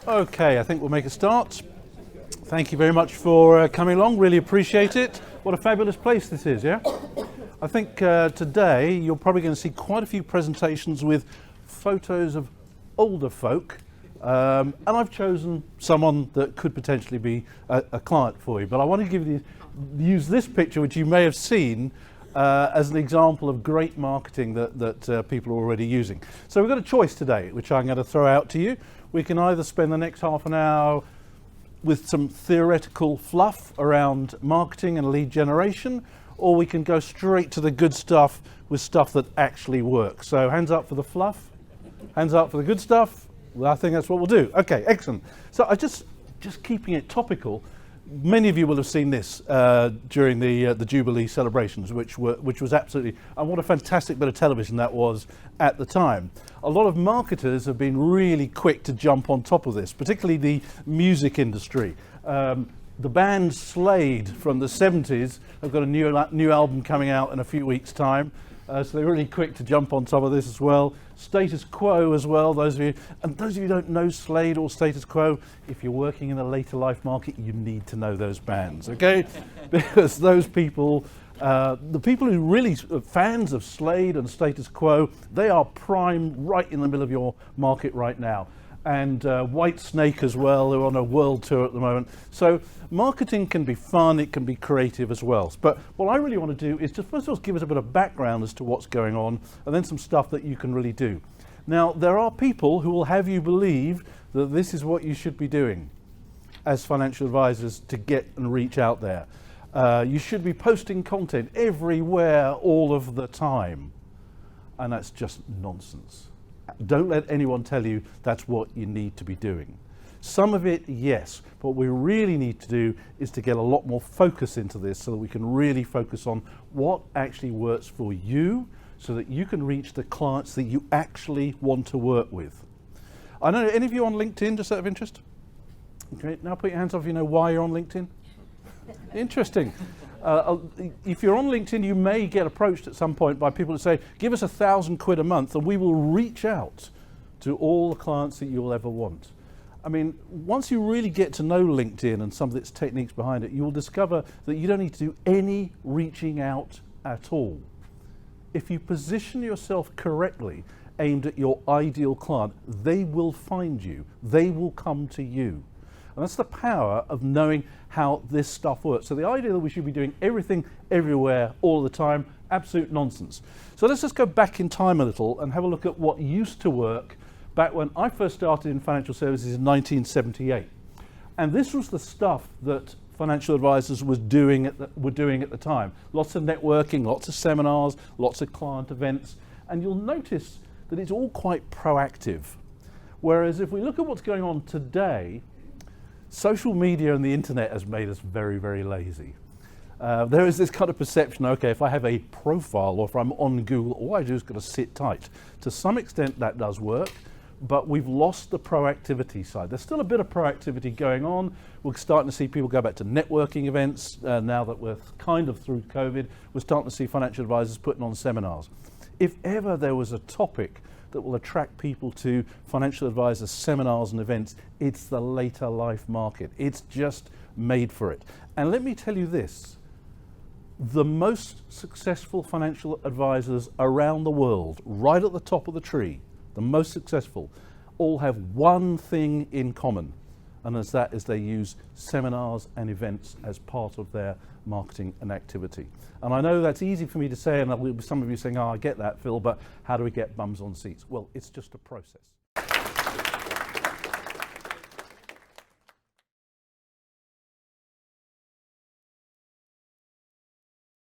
Okay, I think we'll make a start. Thank you very much for coming along, really appreciate it. What a fabulous place this is, yeah? I think today you're probably going to see quite a few presentations with photos of older folk, and I've chosen someone that could potentially be a client for you. But I want to use this picture, which you may have seen, as an example of great marketing that people are already using. So we've got a choice today, which I'm going to throw out to you. We can either spend the next half an hour with some theoretical fluff around marketing and lead generation, or we can go straight to the good stuff with stuff that actually works. So hands up for the fluff, hands up for the good stuff. Well, I think that's what we'll do. Okay, excellent. So I just keeping it topical. Many of you will have seen this during the Jubilee celebrations, which was absolutely, and what a fantastic bit of television that was at the time. A lot of marketers have been really quick to jump on top of this, particularly the music industry. The band Slade from the 70s have got a new album coming out in a few weeks' time. So they're really quick to jump on top of this as well. Status Quo as well, those of you who don't know Slade or Status Quo, if you're working in the later life market, you need to know those bands, okay? Because those people, the people who really are fans of Slade and Status Quo, they are prime right in the middle of your market right now. And White Snake as well, they're on a world tour at the moment. So marketing can be fun, it can be creative as well. But what I really want to do is just first of all give us a bit of background as to what's going on, and then some stuff that you can really do. Now, there are people who will have you believe that this is what you should be doing as financial advisors to get and reach out there. You should be posting content everywhere all of the time. And that's just nonsense. Don't let anyone tell you that's what you need to be doing. Some of it, yes, but what we really need to do is to get a lot more focus into this so that we can really focus on what actually works for you so that you can reach the clients that you actually want to work with. I don't know, any of you on LinkedIn, just out of interest? Okay, now put your hands up if you know why you're on LinkedIn. Interesting. If you're on LinkedIn, you may get approached at some point by people that say, give us £1,000 a month and we will reach out to all the clients that you'll ever want. I mean, once you really get to know LinkedIn and some of its techniques behind it, you will discover that you don't need to do any reaching out at all. If you position yourself correctly, aimed at your ideal client, they will find you, they will come to you. And that's the power of knowing how this stuff works. So the idea that we should be doing everything, everywhere, all the time, absolute nonsense. So let's just go back in time a little and have a look at what used to work back when I first started in financial services in 1978. And this was the stuff that financial advisors were doing at the time. Lots of networking, lots of seminars, lots of client events. And you'll notice that it's all quite proactive. Whereas if we look at what's going on today, social media and the internet has made us very, very lazy. There is this kind of perception, okay, if I have a profile or if I'm on Google, all I do is got to sit tight. To some extent that does work, but we've lost the proactivity side. There's still a bit of proactivity going on. We're starting to see people go back to networking events now that we're kind of through COVID. We're starting to see financial advisors putting on seminars. If ever there was a topic that will attract people to financial advisors, seminars and events, it's the later life market. It's just made for it. And let me tell you this, the most successful financial advisors around the world, right at the top of the tree, the most successful, all have one thing in common, and as that is they use seminars and events as part of their marketing and activity. And I know that's easy for me to say, and some of you saying, oh, I get that, Phil, but how do we get bums on seats? Well, it's just a process.